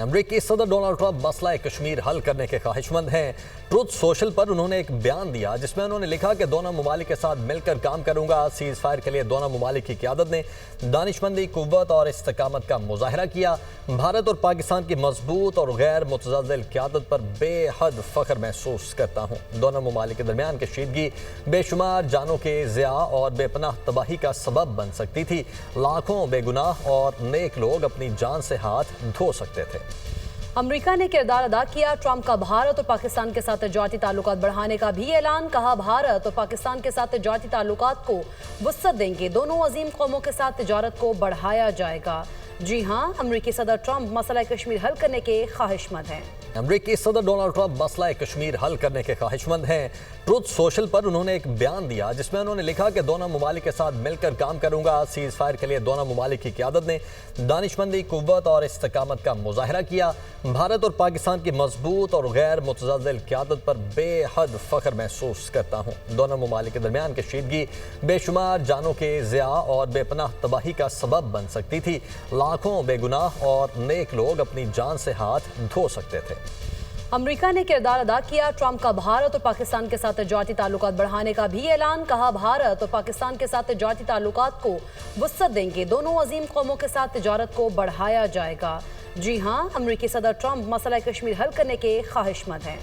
امریکی صدر Donald Trump مسئلہ کشمیر حل کرنے کے خواہشمند ہیں۔ ٹروتھ سوشل پر انہوں نے ایک بیان دیا جس میں انہوں نے لکھا کہ دونوں ممالک کے ساتھ مل کر کام کروں گا۔ سیز فائر کے لیے دونوں ممالک کی قیادت نے دانشمندی، قوت اور استقامت کا مظاہرہ کیا۔ بھارت اور پاکستان کی مضبوط اور غیر متزلزل قیادت پر بے حد فخر محسوس کرتا ہوں۔ دونوں ممالک کے درمیان کشیدگی بے شمار جانوں کے ضیاع اور بے پناہ تباہی کا سبب بن سکتی تھی۔ لاکھوں بے گناہ اور نیک لوگ اپنی جان سے ہاتھ دھو سکتے تھے۔ امریکہ نے کردار ادا کیا۔ ٹرمپ کا بھارت اور پاکستان کے ساتھ تجارتی تعلقات بڑھانے کا بھی اعلان۔ کہا بھارت اور پاکستان کے ساتھ تجارتی تعلقات کو وسعت دیں گے۔ دونوں عظیم قوموں کے ساتھ تجارت کو بڑھایا جائے گا۔ جی ہاں، امریکی صدر ٹرمپ مسئلہ کشمیر حل کرنے کے خواہشمند ہیں۔ امریکی صدر ڈونلڈ ٹرمپ مسئلہ کشمیر حل کرنے کے خواہشمند ہیں۔ ٹروتھ سوشل پر انہوں نے ایک بیان دیا جس میں انہوں نے لکھا کہ دونوں ممالک کے ساتھ مل کر کام کروں گا۔ سیز فائر کے لیے دونوں ممالک کی قیادت نے دانشمندی، قوت اور استقامت کا مظاہرہ کیا۔ بھارت اور پاکستان کی مضبوط اور غیر متزلزل قیادت پر بے حد فخر محسوس کرتا ہوں۔ دونوں ممالک کے درمیان کشیدگی بے شمار جانوں کے ضیاع اور بے پناہ تباہی کا سبب بن سکتی تھی۔ لاکھوں بے گناہ اور نیک لوگ اپنی جان سے ہاتھ دھو سکتے تھے۔ امریکہ نے کردار ادا کیا۔ ٹرمپ کا بھارت اور پاکستان کے ساتھ تجارتی تعلقات بڑھانے کا بھی اعلان۔ کہا بھارت اور پاکستان کے ساتھ تجارتی تعلقات کو وسعت دیں گے۔ دونوں عظیم قوموں کے ساتھ تجارت کو بڑھایا جائے گا۔ جی ہاں، امریکی صدر ٹرمپ مسئلہ کشمیر حل کرنے کے خواہشمند ہیں۔